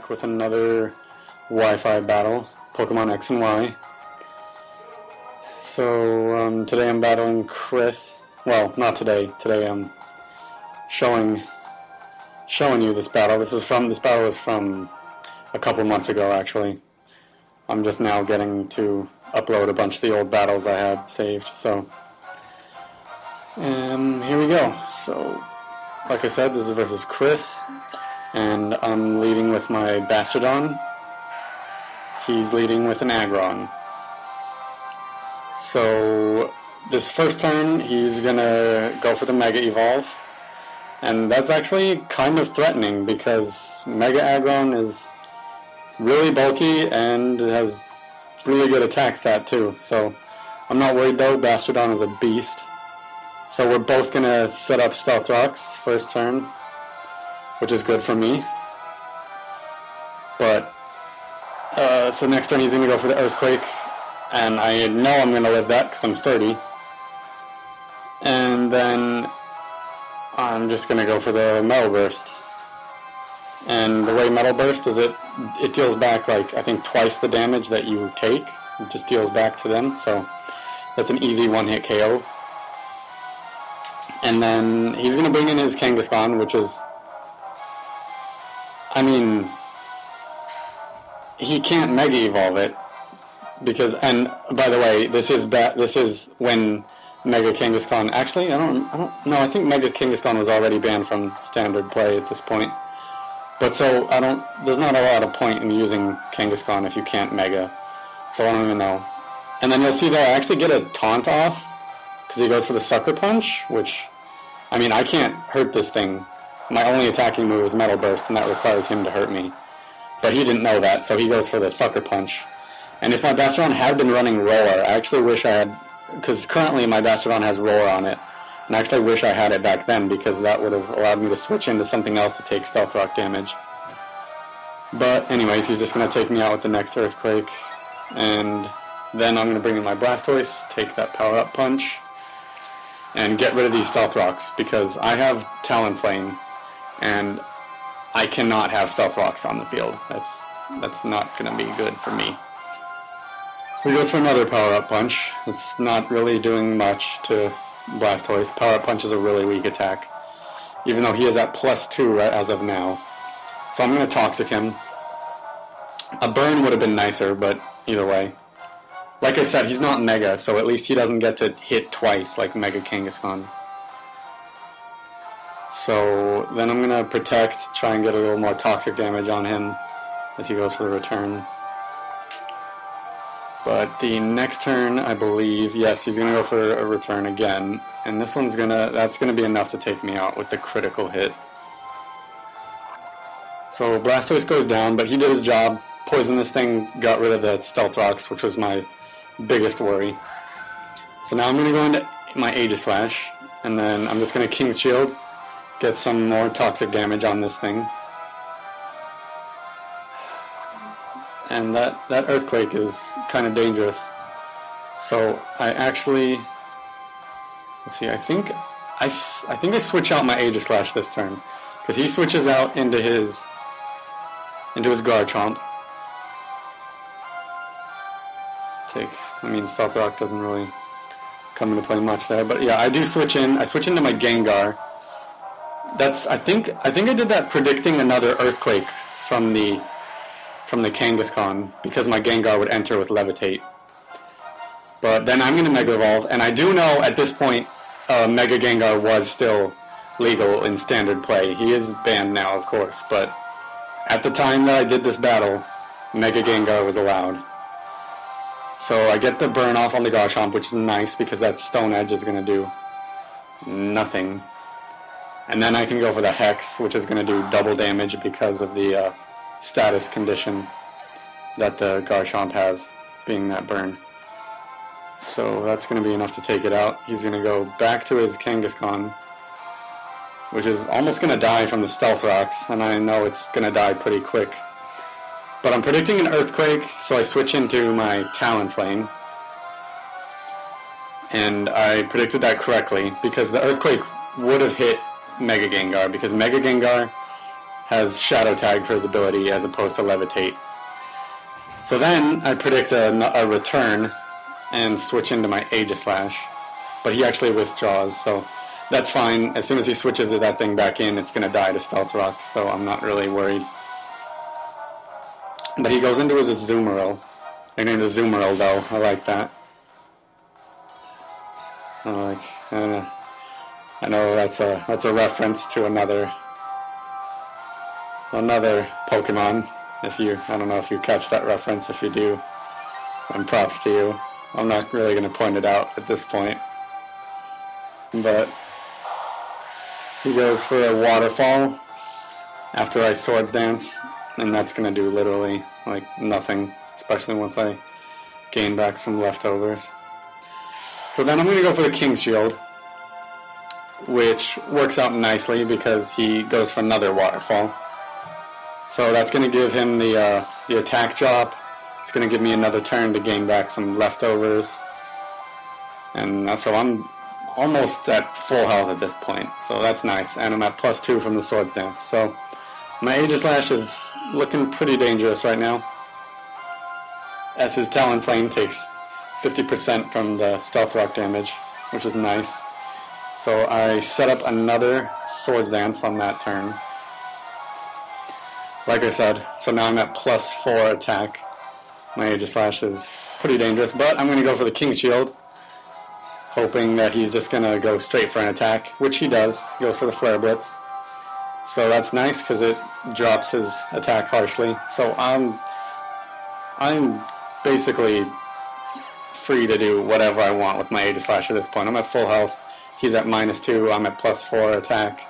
back with another Wi-Fi battle, Pokemon X and Y. So today I'm battling Chris. Well, not today. Today I'm showing you this battle. This battle is from a couple months ago, actually. I'm just now getting to upload a bunch of the old battles I had saved. So here we go. So, like I said, this is versus Chris, and I'm leading with my Bastiodon. He's leading with an Aggron. So this first turn, he's gonna go for the Mega Evolve, and that's actually kind of threatening because Mega Aggron is really bulky and has really good attack stat too. So I'm not worried though. Bastiodon is a beast. So we're both gonna set up Stealth Rocks first turn, which is good for me. But so next turn he's gonna go for the Earthquake, and I know I'm gonna live that because I'm sturdy. And then I'm just gonna go for the Metal Burst. And the way Metal Burst is it deals back like I think twice the damage that you take. It just deals back to them, so that's an easy one-hit KO. And then he's going to bring in his Kangaskhan, which is, I mean, he can't Mega Evolve it because, and by the way, this is when Mega Kangaskhan, actually, I don't know, I think Mega Kangaskhan was already banned from standard play at this point. But so, there's not a lot of point in using Kangaskhan if you can't Mega, so I don't even know. And then you'll see that I actually get a taunt off, because he goes for the Sucker Punch, which, I mean, I can't hurt this thing. My only attacking move is Metal Burst, and that requires him to hurt me. But he didn't know that, so he goes for the Sucker Punch. And if my Bastiodon had been running Roar, I actually wish I had, because currently my Bastiodon has Roar on it, and I actually wish I had it back then, because that would have allowed me to switch into something else to take Stealth Rock damage. But anyways, he's just going to take me out with the next Earthquake, and then I'm going to bring in my Blastoise, take that Power Up Punch, and get rid of these Stealth Rocks, because I have Talonflame, and I cannot have Stealth Rocks on the field. That's not going to be good for me. So he goes for another Power Up Punch. It's not really doing much to Blastoise. Power Up Punch is a really weak attack, even though he is at +2 right as of now. So I'm going to Toxic him. A Burn would have been nicer, but either way. Like I said, he's not Mega, so at least he doesn't get to hit twice like Mega Kangaskhan. So then I'm going to Protect, try and get a little more toxic damage on him as he goes for the return. But the next turn, I believe, yes, he's going to go for a return again. And this one's that's going to be enough to take me out with the critical hit. So Blastoise goes down, but he did his job. Poisoned this thing, got rid of the Stealth Rocks, which was my biggest worry. So now I'm going to go into my Aegislash, and then I'm just going to King's Shield, get some more toxic damage on this thing. And that Earthquake is kind of dangerous. So I actually, let's see, I think I switch out my Aegislash this turn, because he switches out into his Garchomp. I mean, Stealth Rock doesn't really come into play much there, but yeah, I do switch in. I switch into my Gengar. I think I did that predicting another Earthquake from the Kangaskhan, because my Gengar would enter with Levitate. But then I'm going to Mega Evolve, and I do know at this point Mega Gengar was still legal in standard play. He is banned now, of course, but at the time that I did this battle, Mega Gengar was allowed. So I get the burn off on the Garchomp, which is nice because that Stone Edge is going to do nothing. And then I can go for the Hex, which is going to do double damage because of the status condition that the Garchomp has, being that burn. So that's going to be enough to take it out. He's going to go back to his Kangaskhan, which is almost going to die from the Stealth Rocks, and I know it's going to die pretty quick. But I'm predicting an Earthquake, so I switch into my Talonflame. And I predicted that correctly, because the Earthquake would have hit Mega Gengar, because Mega Gengar has Shadow Tag for his ability as opposed to Levitate. So then I predict a return and switch into my Aegislash, but he actually withdraws, so that's fine. As soon as he switches that thing back in, it's going to die to Stealth Rocks, so I'm not really worried. But he goes into his Azumarill. I named it Azumarill though, I like that. I know that's a reference to another Pokemon. I don't know if you catch that reference. If you do, then props to you. I'm not really going to point it out at this point. But he goes for a Waterfall after I Swords Dance, and that's going to do literally like nothing, especially once I gain back some leftovers. So then I'm going to go for the King's Shield, which works out nicely because he goes for another Waterfall. So that's going to give him the attack drop. It's going to give me another turn to gain back some leftovers. And so I'm almost at full health at this point. So that's nice. And I'm at +2 from the Swords Dance. So my Aegislash is looking pretty dangerous right now, as his Talonflame takes 50% from the Stealth Rock damage, which is nice. So I set up another Swords Dance on that turn. Like I said, so now I'm at +4 attack. My Aegislash is pretty dangerous, but I'm going to go for the King's Shield, hoping that he's just going to go straight for an attack, which he does. He goes for the Flare Blitz. So that's nice because it drops his attack harshly. So I'm basically free to do whatever I want with my Aegislash at this point. I'm at full health. He's at -2. I'm at +4 attack.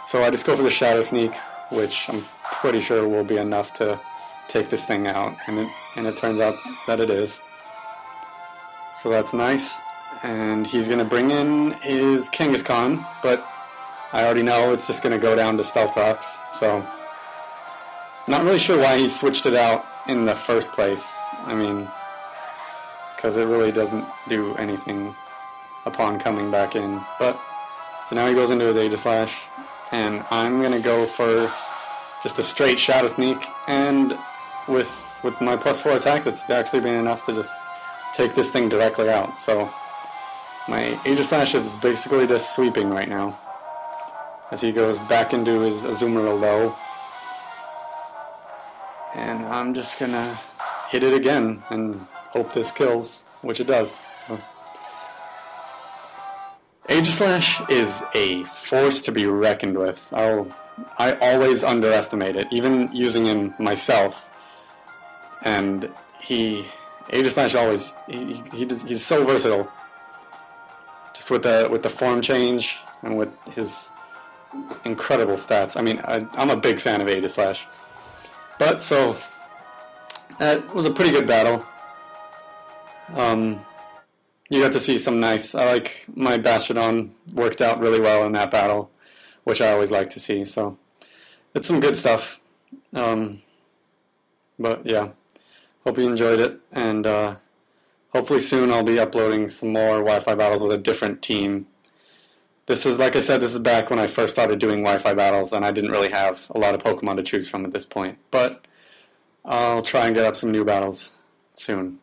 So I just go for the Shadow Sneak, which I'm pretty sure will be enough to take this thing out, and it turns out that it is. So that's nice, and he's going to bring in his Kangaskhan, but I already know it's just going to go down to Stealth Rocks, so not really sure why he switched it out in the first place. I mean, because it really doesn't do anything upon coming back in. But so now he goes into his Aegislash, and I'm going to go for just a straight Shadow Sneak, and with my +4 attack, that's actually been enough to just take this thing directly out. So my Aegislash is basically just sweeping right now, as he goes back into his Azumarill low. And I'm just going to hit it again and hope this kills, which it does. So Aegislash is a force to be reckoned with. I always underestimate it, even using him myself. And Aegislash always, he's so versatile. Just with the form change and with his incredible stats. I mean, I'm a big fan of Aegislash. But so that was a pretty good battle. You got to see some nice. I like my Bastiodon worked out really well in that battle, which I always like to see. So it's some good stuff. But yeah, hope you enjoyed it, and hopefully soon I'll be uploading some more Wi-Fi battles with a different team. This is, like I said, this is back when I first started doing Wi-Fi battles, and I didn't really have a lot of Pokemon to choose from at this point. But I'll try and get up some new battles soon.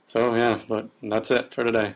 So yeah, but that's it for today.